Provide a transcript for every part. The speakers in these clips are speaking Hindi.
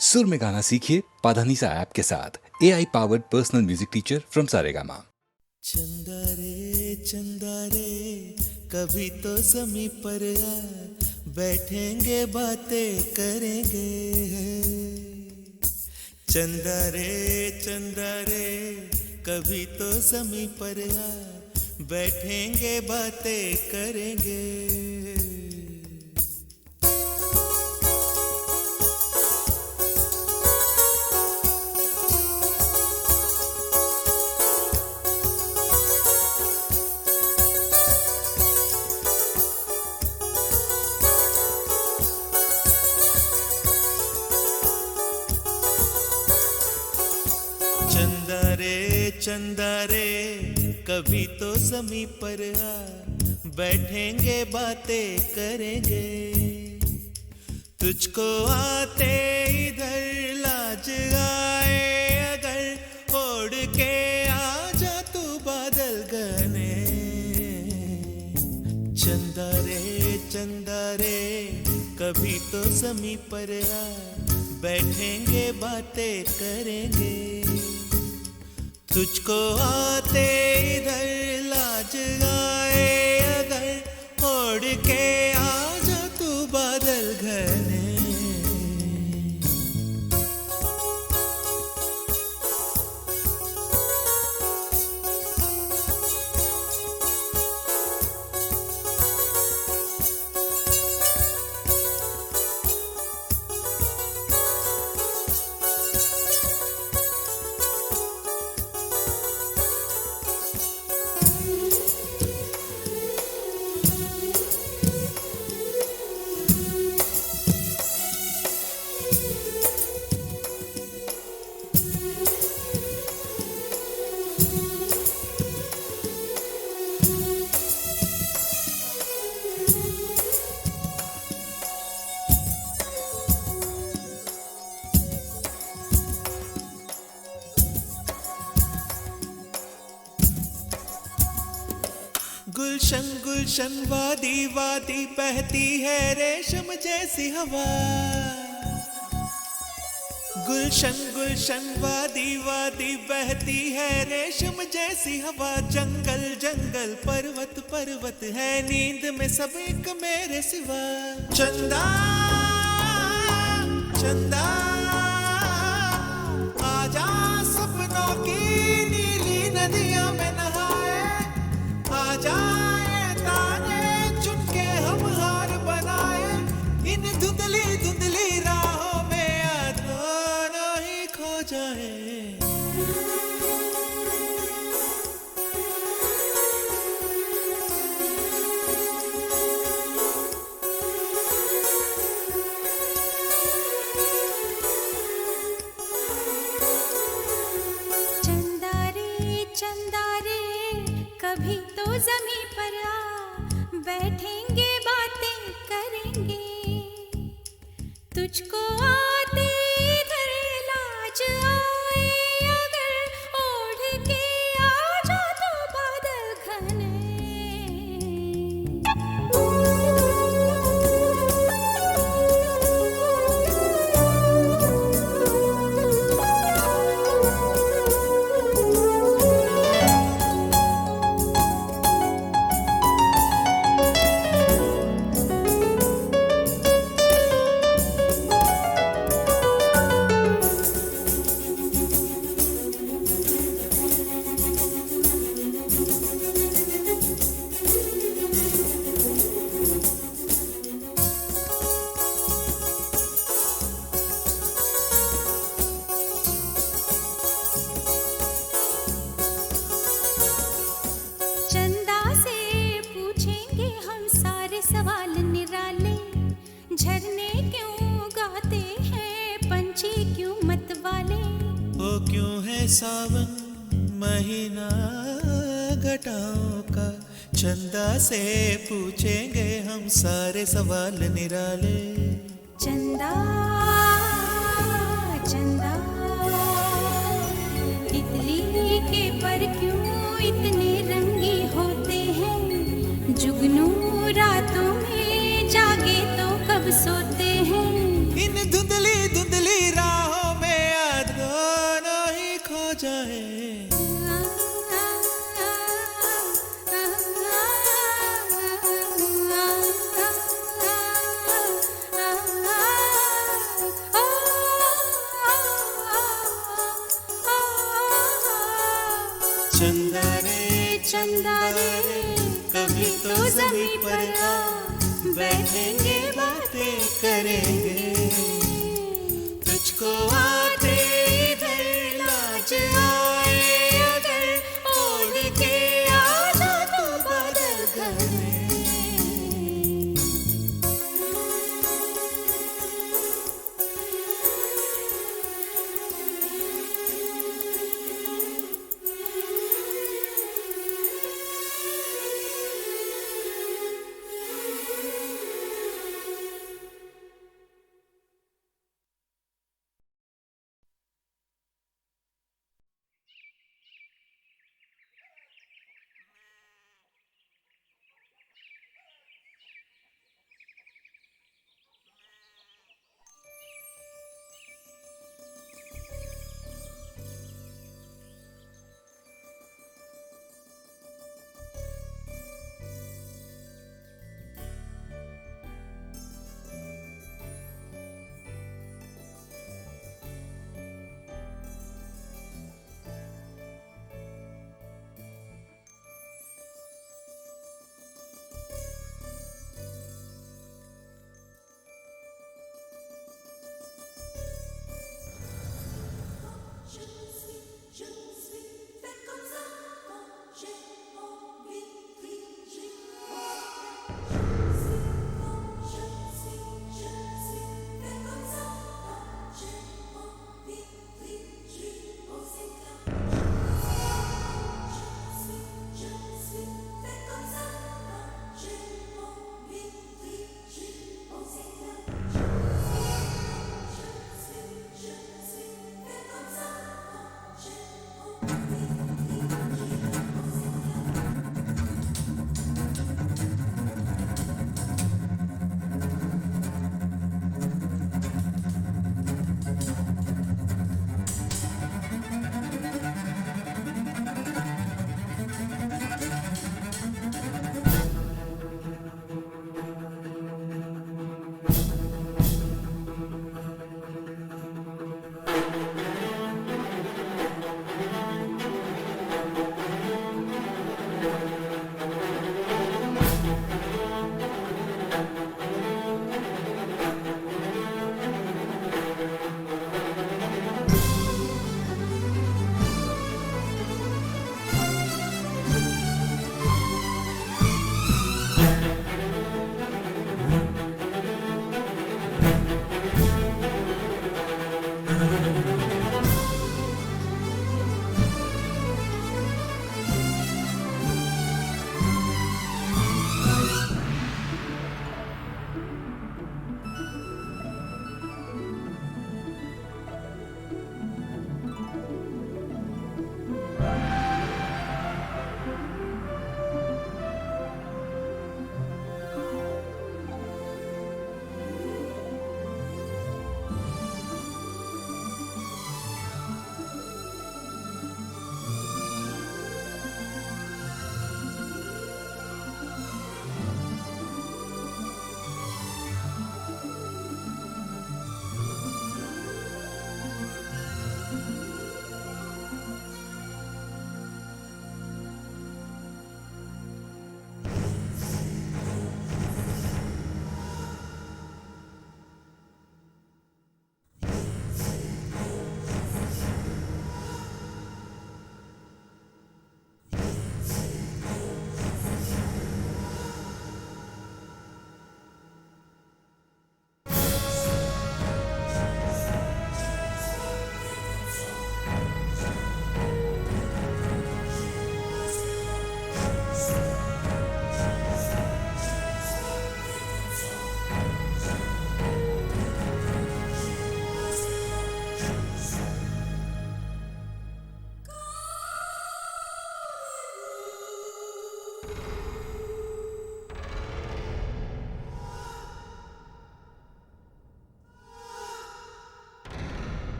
सुर में गाना सीखिए पाधानीसा ऐप के साथ। AI powered personal music teacher from Saregama. चंदा रे कभी तो ज़मीं पर आ, बैठेंगे बातें करेंगे। चंदा रे कभी तो ज़मीं पर आ, बैठेंगे बातें करेंगे। चंदा रे कभी तो ज़मीं पर आ, बैठेंगे बातें करेंगे। तुझको आते इधर लाज आए अगर, ओढ़ के आ जा तू बादल घने। चंदा रे कभी तो ज़मीं पर आ, बैठेंगे बातें करेंगे। तुझको आते इधर लाज आए अगर, ओढ़ के आ जा तू बादल घने। गुलशन वादी वादी बहती है रेशम जैसी हवा। गुलशन वादी वादी बहती है रेशम जैसी हवा। जंगल पर्वत है नींद में सब एक मेरे सिवा। चंदा आजा सपनों की नीली नदियों में नहाए। आजा धुंधली राहों में आना ही खो जाए। चंदा रे कभी तो ज़मीं पर आ, बैठेंगे बातें करेंगे। तुझको आते इधर लाज आए अगर, ओढ़ के आ जा तू बादल घने। झरने क्यों गाते हैं पंछी क्यों मत वाले। ओ क्यों है सावन महीना घटाओं का। चंदा से पूछेंगे हम सारे सवाल निराले। चंदा तितली के पर क्यों इतने रंगी होते हैं। जुगनू रातों में जागे तो कब सोते हैं। इन धुंधली रात चंदा रे चंदा रे कभी तो जमीन पर आ, बैठेंगे बातें करेंगे, तुझको आते इधर लाज आए अगर, ओढ़ के आ जा तू बादल घर में।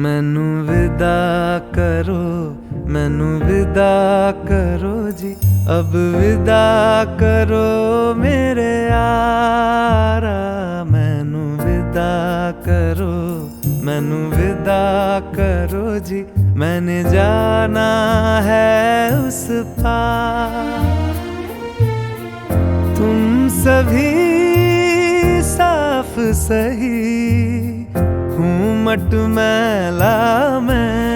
मैनू विदा करो, मैनू विदा करो जी, अब विदा करो मेरे यारा। मैनू विदा करो, मैनू विदा करो जी, मैंने जाना है उस पार। तुम सभी साफ सही, हूँ मटमैला मैं।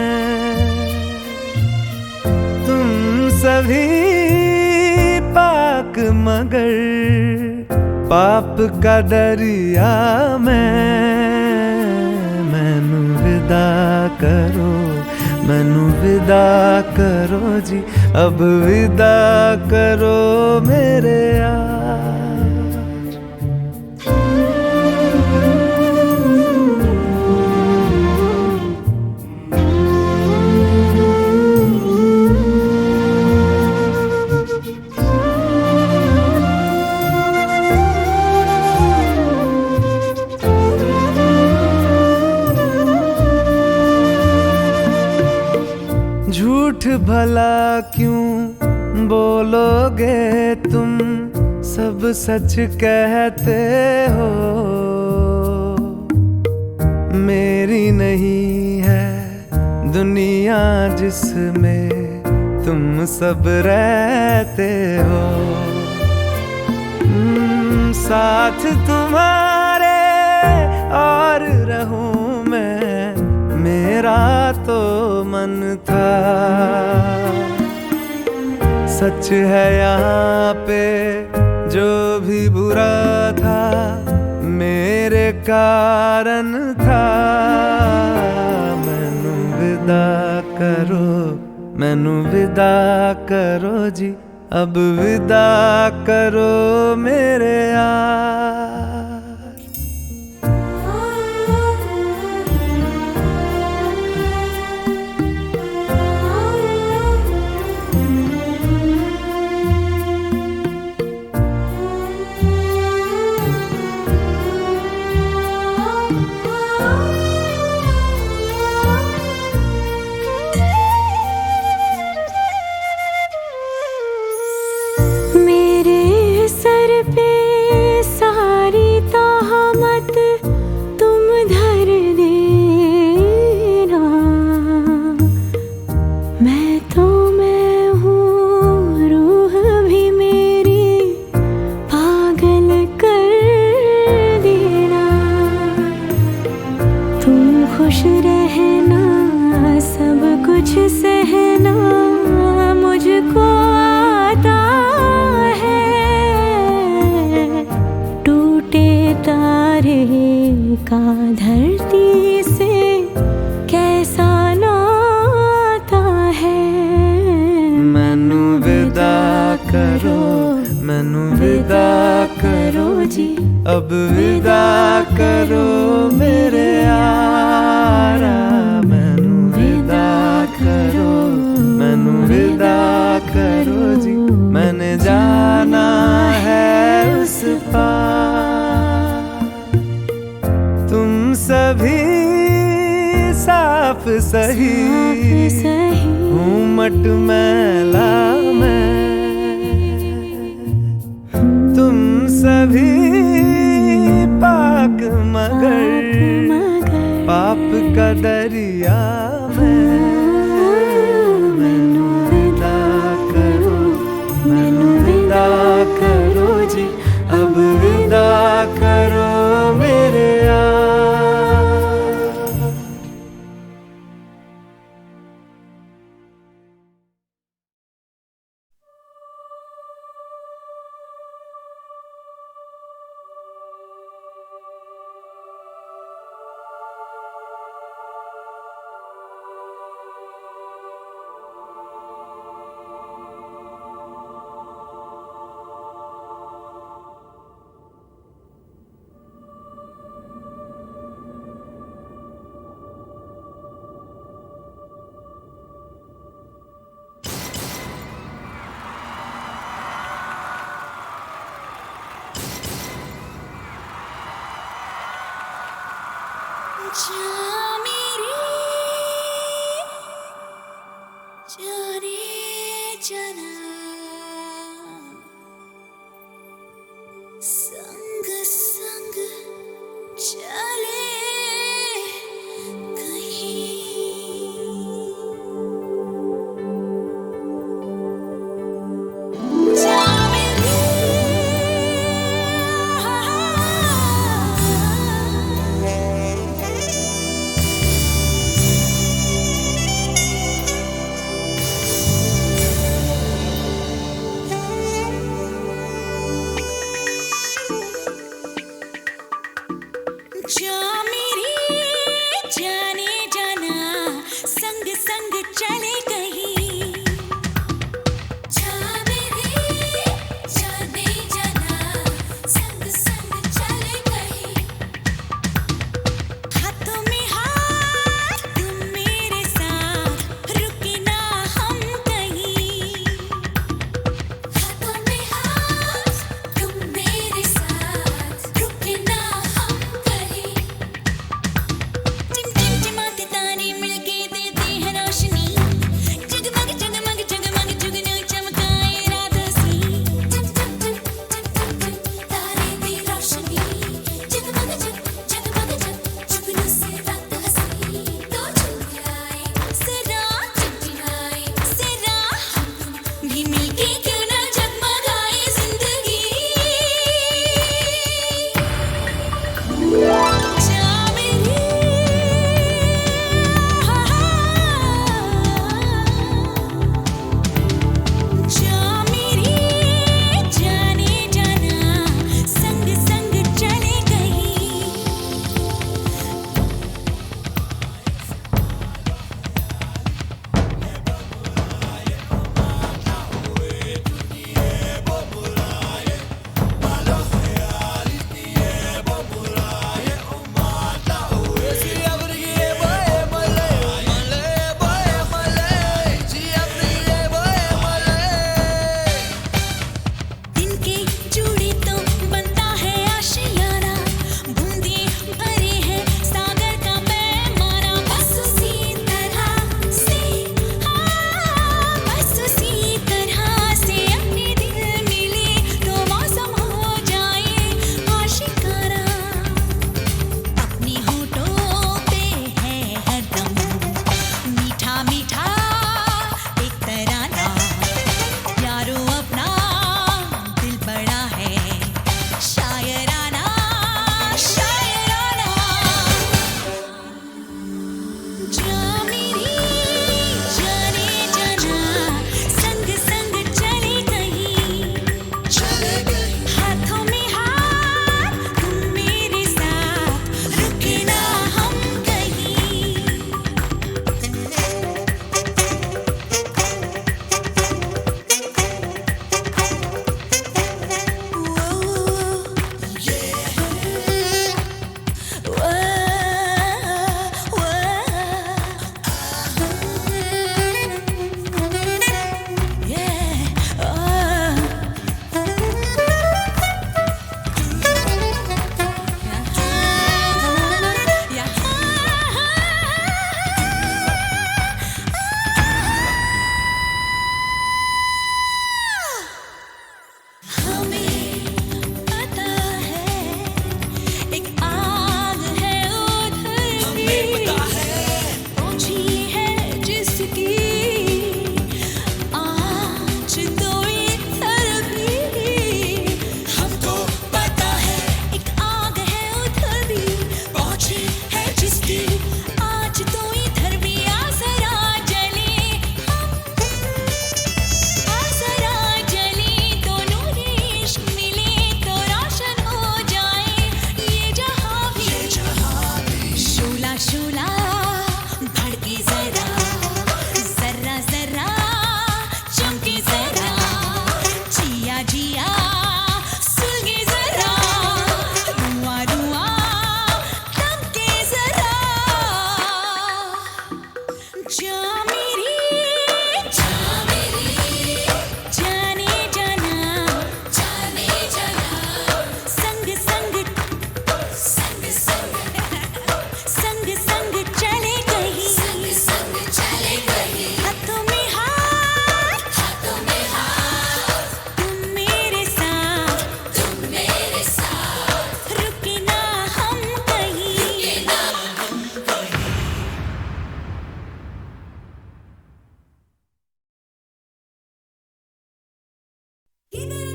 तुम सभी पाक मगर पाप का दरिया मैं। मैनू विदा करो, मैनू विदा करो जी, अब विदा करो मेरे यार। झूठ भला क्यों बोलोगे तुम, सब सच कहते हो। मेरी नहीं है दुनिया जिसमें तुम सब रहते हो। साथ तुम्हारे और रहूं मैं, मेरा तो मन था। सच है यहाँ पे जो भी बुरा था, मेरे कारण था। मैनू विदा करो, मैनू विदा करो जी, अब विदा करो मेरे यार। मेरे सर पे सारी तहमत तुम धर देना। मैं तो मैं हूँ, रूह भी मेरी पागल कर देना। तुम खुश रहना, सब कुछ सहना मुझको आता है। टूटे तारे का धरती से कैसा नाता है। मैनू विदा करो, मैनू विदा करो जी, अब विदा करो मेरे यारा। मैनू विदा करो, मैनू विदा करो जी, मैंने जाना है उस पार। तुम सभी साफ सही, हूँ मटमैला मैं। तुम सभी पाक मगर पाप का दरिया मैं। मैनू विदा करो, मैनू विदा करो जी, अब विदा करो मेरे यार। जाना संग संग चले कहीं जा मेरी जाने जाना संग संग चले कहीं जा मेरी जाने जाना संग संग चले कहीं हाथों में हाथ तुम मेरे साथ रुके ना हम कहीं हाथों में हाथ तुम मेरे साथ रुके ना हम कहीं टिमटिमाते तारे मिलके देते हैं रोशनी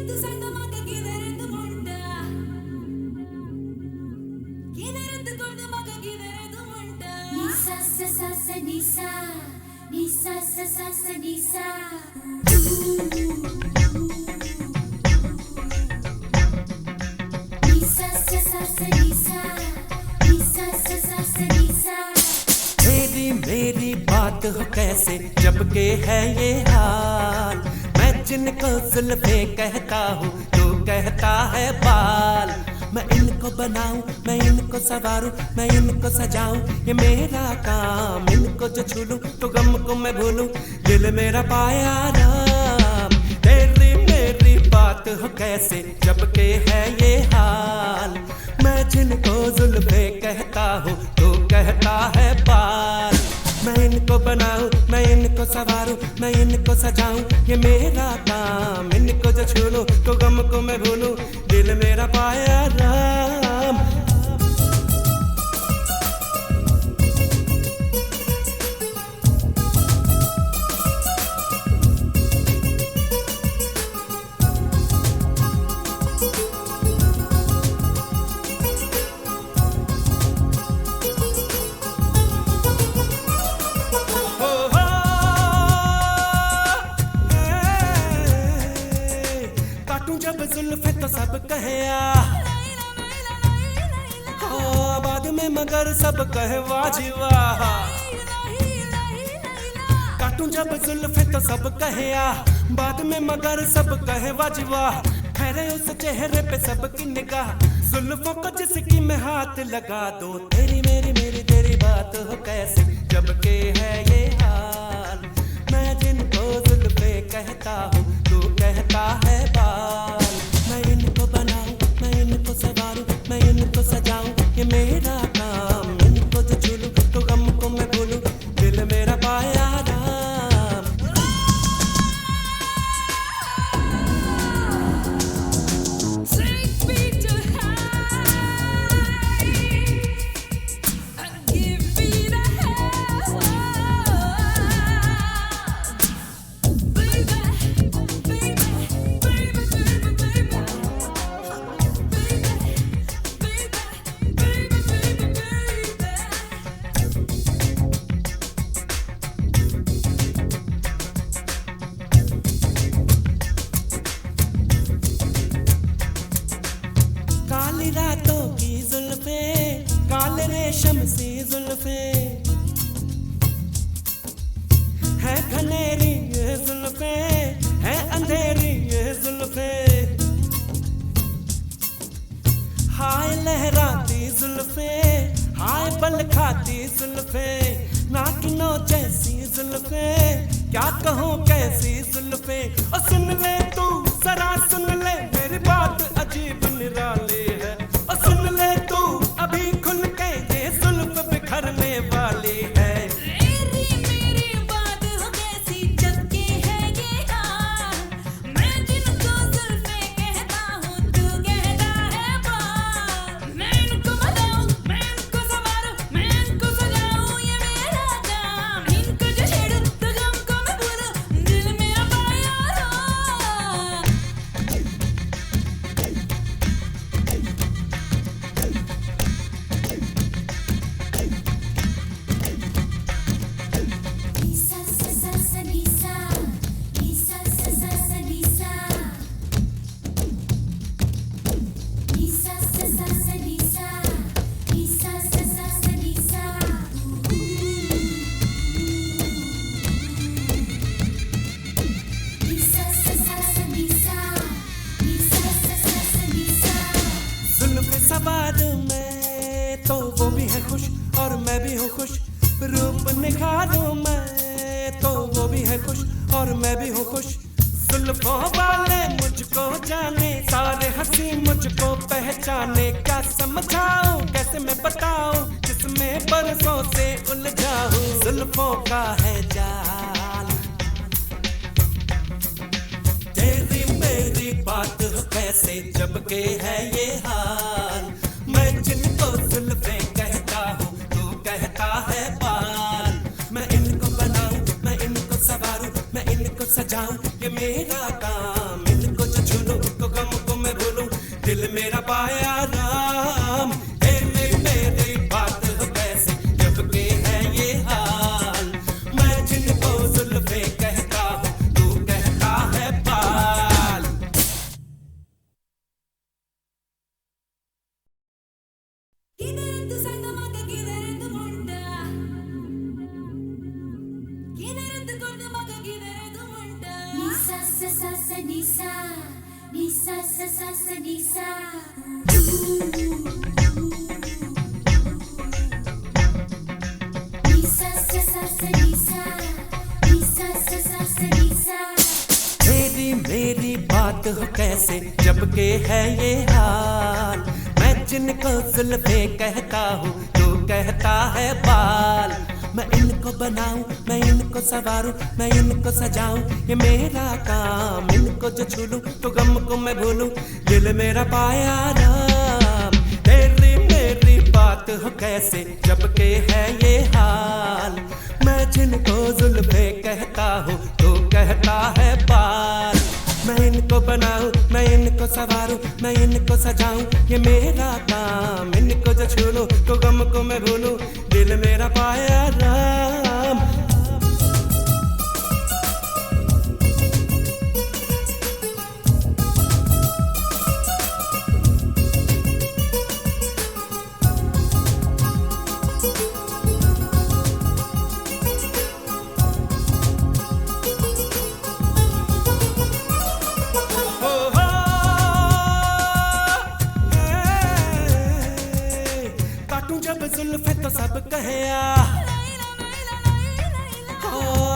ಕಿದರಂದು ಸಣ್ಣ ಮಗ ಕಿದರಂದು ಮುಂಡ ಕಿದರಂದು ಕೊಂಡ ಮಗ ಕಿದರಂದು ಮುಂಡ ನಿಸಾ ಸಸಾ ಸನಿಸಾ ನಿಸಾ ಸಸಾ ಸನಿಸಾ ನಿಸಾ ಸಸಾ ಸನಿಸಾ निसा सा सा सा निसा तेरी मेरी बात हो कैसे जब के है ये हाल मैं जिनको जुल्फे कहता हूँ तो कहता है बाल मैं इनको बनाऊं मैं इनको संवारूं मैं इनको सजाऊं ये मेरा काम इनको जो छू लूं तो गम को मैं भूलूं दिल मेरा पाया राम तेरी मेरी बात हो कैसे जब के है ये हाल मैं जिनको जुल्फे कहता हूँ तो कहता है बाल मैं इनको बनाऊं मैं इनको संवारूं मैं इनको सजाऊं ये मेरा काम इनको जो छू लूं तो गम को मैं भूलूं दिल मेरा पाया राम जब जुल्फे तो सब कहे बाद में मगर सब कहे वाजी वाह काटूं जब जुल्फे तो सब कहे बाद में मगर सब कहे वाजी वाह ठहरे उस चेहरे पे सबकी निगाह जुल्फों को जिसकी मैं हाथ लगा दूं तेरी मेरी मेरी तेरी बात हो कैसे जब के है ये हाल मैं जिनको जुल्फे कहता हूँ तू कहता है बाल मैं इनको बनाऊं मैं इनको संवारूं मैं इनको सजाऊं ये मेरा काम इनको जो छू लूं तो गम को मैं भूलूं दिल मेरा पाया Ram Take me to high and give me the hell baby baby baby baby baby काली रातों की जुल्फे काले रेशम सी जुल्फे है घनेरी ये जुल्फे है अंधेरी ये जुल्फे हाय लहराती जुल्फे हाय बल खाती जुल्फे नागिनों जैसी जुल्फे क्या कहूँ कैसी जुल्फे और सुन ले तू जरा सुन ले मेरी बात अजीब निराली है और सुन ले तू अभी खुल के ये जुल्फ बिखरने वाली है तेरी मेरी बात हो कैसी जब के है ये हाल मैं जिनको जुल्फे कहता हूँ तू कहता है बाल मैं इनको बनाऊं मैं इनको संवारूं मैं इनको सजाऊं ये मेरा काम इनको जो छेड़ूं तो गम को मैं भूलूं दिल मेरा पाया Ram Nisa sa sa sa nisa Nisa sa sa sa nisa Nisa sa sa sa nisa Nisa sa sa sa nisa Nisa sa sa sa nisa Nisa sa sa sa nisa जुल्फ सवार में तो वो भी है खुश और मैं भी हूँ खुश रूप निखारूं मैं तो वो भी है खुश और मैं भी हूँ खुश जुल्फों वाले मुझको जाने सारे हंसी मुझको पहचाने क्या समझाऊं कैसे मैं बताऊं जिसमें बरसों से उलझाऊं जुल्फों का है जाल तेरी मेरी बात हो कैसे जब के है ये हाल मैं जिनको जुल्फे कहता हूँ तू कहता है बाल मैं इनको बनाऊं मैं इनको संवारूं मैं इनको सजाऊं ये मेरा काम इनको जो छू लूं तो गम को मैं भूलूं, दिल मेरा पाया राम। मेरी बात हो कैसे जब के है ये हाल, मैं जिनको जुल्फे कहता हूँ तू कहता है बाल। किधर तू संगमक किधर तू मुंडा, किधर तू गुंडमक किधर तू मुंडा। Nisa sa sa sa nisa, nisa sa sa sa nisa. Nisa sa sa sa nisa, nisa sa sa sa nisa. मेरी बात हो कैसे जब के है ये हाल, मैं जिनको जुल्फे कहता हूँ तू कहता है बाल। मैं इनको बनाऊं, मैं इनको संवारूं, मैं इनको सजाऊं, ये मेरा काम। इनको जो छू लूं तो गम को मैं भूलूं, दिल मेरा पाया राम। मेरी बात हो कैसे जब के है ये हाल, मैं जिनको जुल्फे कहता हूँ तू कहता है बाल। मैं इनको बनाऊं, मैं इनको संवारूं, मैं इनको सजाऊं, ये मेरा काम। इनको जो छू लूं तो गम को मैं भूलूं, दिल मेरा पाया राम। जब जुल्फे तो सब कहे हाँ,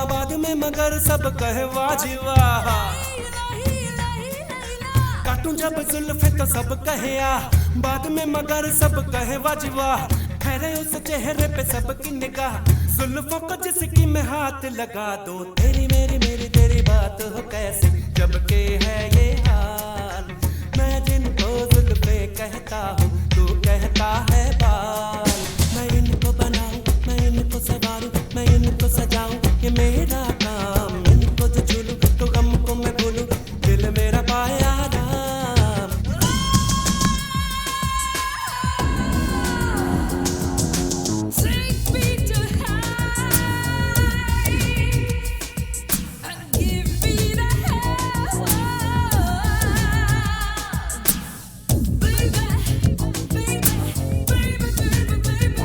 बाद में मगर सब कहे वाजी वाह। काटूं जब जुल्फे तो सब कहे बाद में मगर सब कहे वाजी वाह। ठहरे उस चेहरे पे सबकी निगाह, जुल्फों को जिसकी मैं हाथ लगा दूं। तेरी मेरी बात हो कैसे जब के है ये हाल, मैं जिनको जुल्फे कहता हूँ तू कहता है बाल। मैं इनको बनाऊं, मैं इनको संवारूं, मैं इनको सजाऊं, ये मेरा काम। इनको जो छू लूं तो गम को मैं भूलूं, दिल मेरा पाया Ram. 6 feet too high and give me the hell, baby, baby, baby, baby, baby.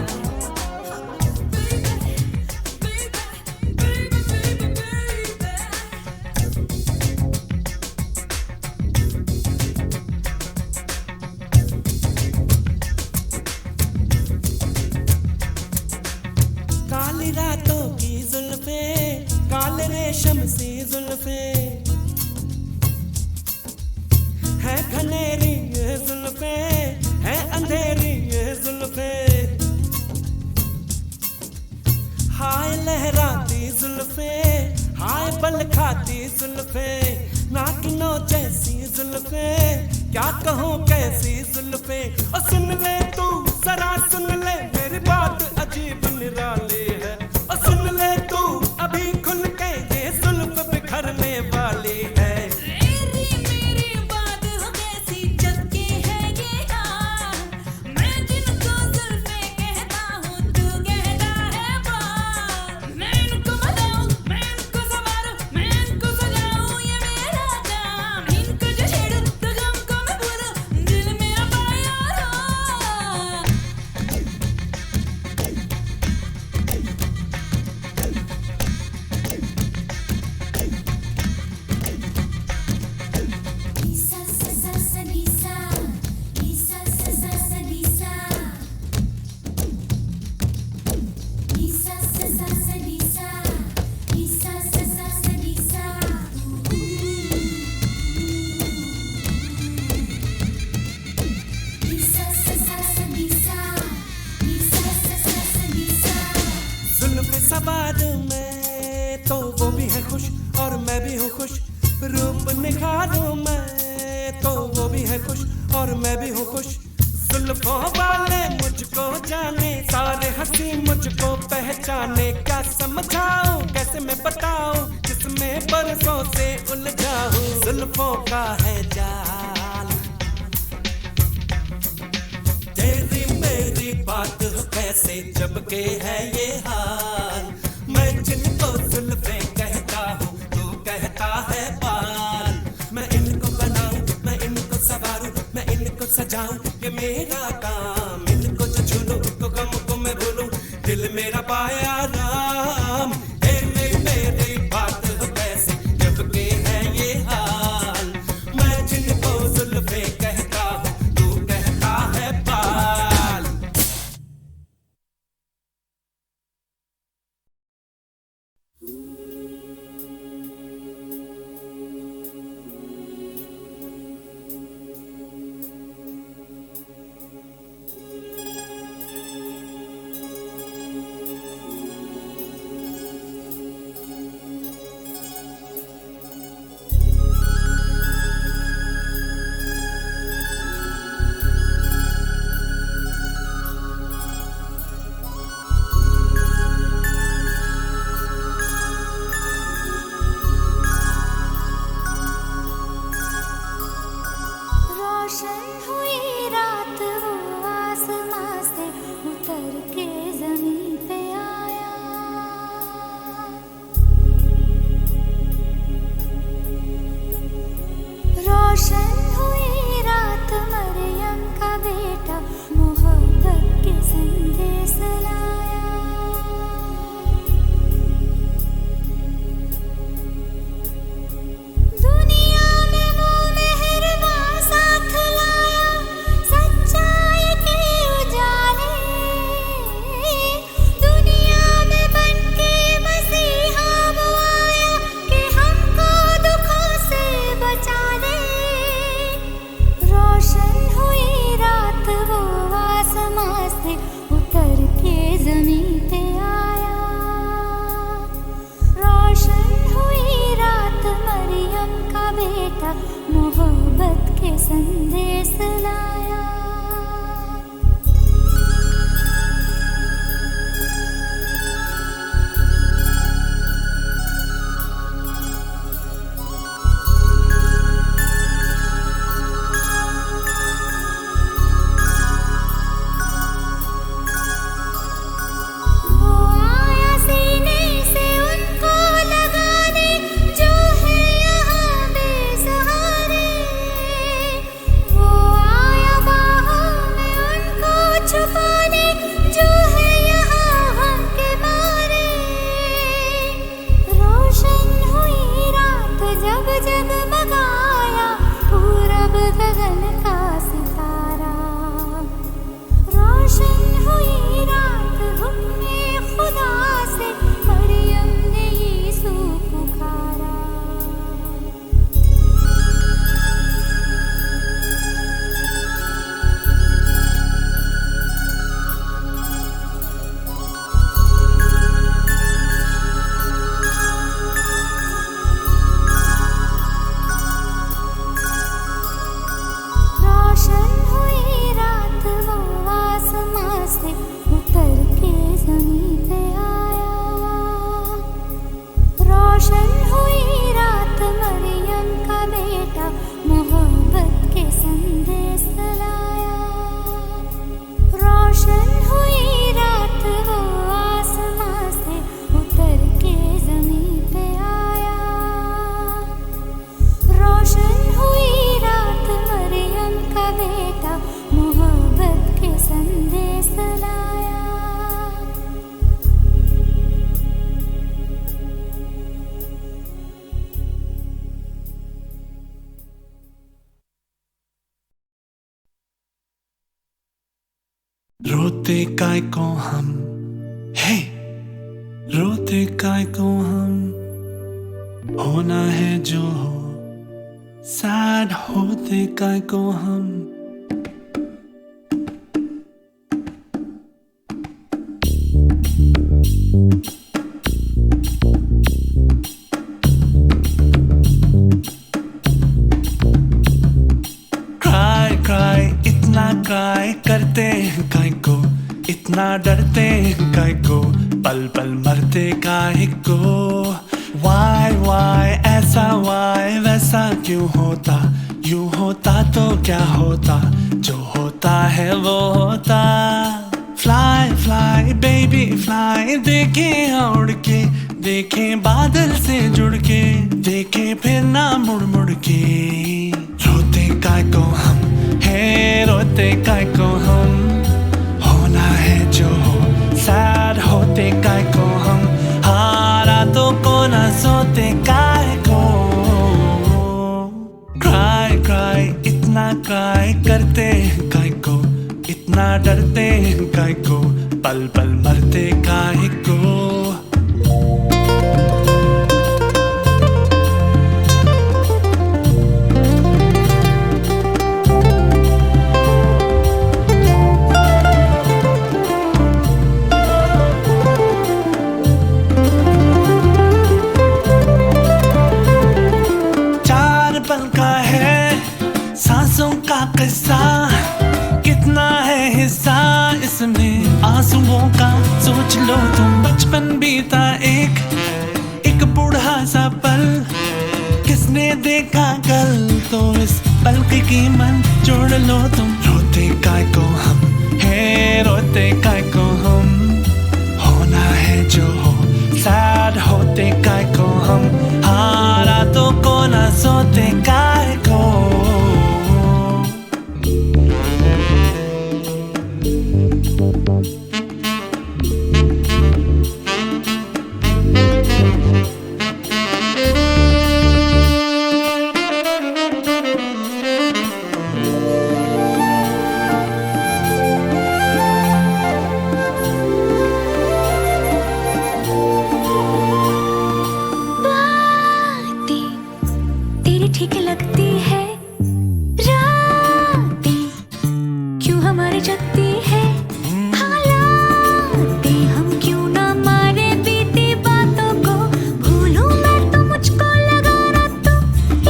काली रातों की जुल्फे, काले रेशम सी जुल्फे, है घनेरी ये जुल्फे, है अंधेरी ये जुल्फे। हाय लहराती जुल्फे, हाय बल खाती जुल्फे, नागिनों जैसी जुल्फे, क्या कहूँ कैसी जुल्फे। और सुन ले तू जरा सुन ले, मेरी बात अजीब निराली है। और सुन ले तू अभी खुल के, ये जुल्फ बिखरने वाली है। मेरी बात हो कैसी जब के है ये हाल, मैं जिनको जुल्फे कहता हूँ तू कहता है बाल। मैं इनको बनाऊं, मैं इनको संवारूं, मैं इनको सजाऊं, ये मेरा काम। इनको जो छेड़ूं तो गम को मैं भूलूं, दिल मेरा पाया Ram. Nisa sa sa sa nisa, nisa sa sa sa nisa. Nisa sa sa sa nisa, nisa sa sa sa nisa. Nisa sa sa sa nisa, nisa sa sa sa nisa. जुल्फ सवार में तो वो भी है खुश और मैं भी हूँ खुश। रूप निखारूं मैं तो वो भी है खुश और मैं भी हूँ खुश। जुल्फों वाले मुझको जाने, सारे हंसी मुझको पहचाने। क्या समझाऊं कैसे मैं बताऊं, जिसमें बरसों से उलझा हूँ, जुल्फों का है जाल। तेरी मेरी बात हो कैसे जब के है ये हाल, मैं जिनको जुल्फे कहता हूँ तू कहता है बाल। मैं इनको बनाऊं, मैं इनको संवारूं, मैं इनको सजाऊं, ये मेरा काम। इनको जो छू लूं तो गम को मैं भूलूं, दिल मेरा पाया राम। तेरी मेरी बात हो कैसे जब के है ये हाल, मैं जिनको जुल्फे कहता हूँ तू कहता है बाल। रोशन हुई रात वो आसमां से उतर के ज़मीं पे आया। रोशन हुई रात मरियम का बेटा मोहब्बत के संदेश लाया। दुनिया में वो मेहरबान साथ लाया, सच्चाई के उजाले। दुनिया में बनके मसीहा वो आया कि हमको दुखों से बचा ले। रोशन हुई रात वो आसमां से उतर के ज़मीं पे आया। रोशन हुई रात मरियम का बेटा मोहब्बत के संदेश लाया। वो आया सीने से उनको लगाने जो है यहाँ बेसहारे। वो आया बाहों में उनको छुपाने जो है यहाँ हम के मारे। रोशन हुई रात जब जगमगाया पूरब गगन का सितारा। रोशन हुई रात हुक्मे खुदा से मरियम ने यीशु पुकारा। रोशन हुई रात वो आसमां से उतर के ज़मीं पे आया। रोशन हुई रात मरियम का बेटा मोहब्बत के संदेश लाया। रोशन हुई रात वो आसमां से उतर के ज़मीं पे आया। रोशन हुई रात मरियम का बेटा मोहब्बत के संदेश लाया। रोते काय को हम, हे रोते काय को हम, होना है जो हो, सैड होते काय को हम। क्राई इतना क्राई करते हैं काय को, इतना डरते हैं काय को, पल पल मरते काय को। Why वाई ऐसा वाई वैसा क्यों होता, यूं होता तो क्या होता, जो होता है वो होता। फ्लाई फ्लाई बेबी फ्लाई, देखें उड़ के, देखें बादल से जुड़ के, देखें फिर ना मुड़ मुड़ के। रोते काय को हम है, रोते काय को हम, होना है जो हो, सैड होते काय को हम, हारा तो को ना सोते काय को। क्राई क्राई इतना क्राई करते हैं काय को, इतना डरते हैं काय को, पल पल मरते काय को। पल का है सांसों का किस्सा, कितना है हिस्सा इसमें आंसुओं का। सोच लो तुम बचपन बीता एक बूढ़ा सा पल, किसने देखा कल, तो इस पल की कीमत जोड़ लो तुम। रोते काय को हम है, रोते काय को हम, होना है जो हो, सैड होते काय को हम, हारा तो को ना सोते काय को। ठीक लगती है रातें, क्यों हमारी जगती है हालातें, हम क्यों ना मारे बीती बातों को। भूलूं मैं तो मुझको लगाना, तो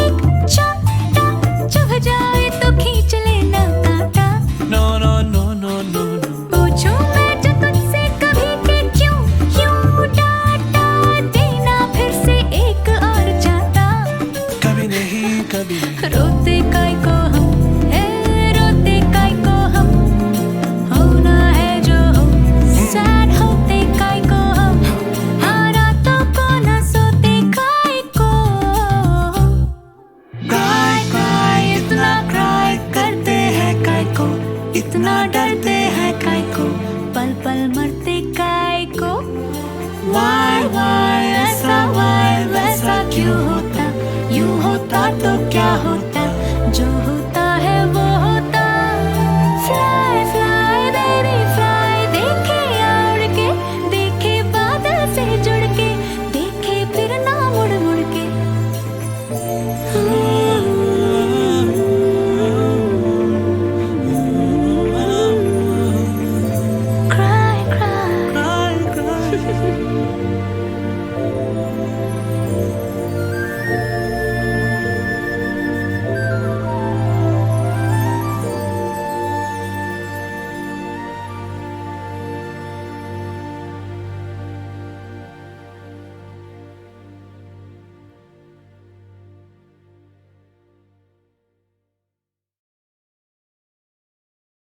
एक छोटा चुभ जाए तो खींच लेना कांटा। No no no no no no, पूछूं मैं जो तुझसे कभी कि क्यों डांटा, देना फिर से एक और चाहता। कभी नहीं कभी नहीं। रोते काय को हम है, रोते काय को हम, होना है जो हो, सैड होते काय को हम, हारा तो को ना सोते काय को। क्राई क्राई इतना क्राई करते हैं काय को, इतना डरते हैं काय को, पल पल मरते काय को। वाई ऐसा वाई वैसा क्यों होता, यूं होता तो क्या होता, जो होता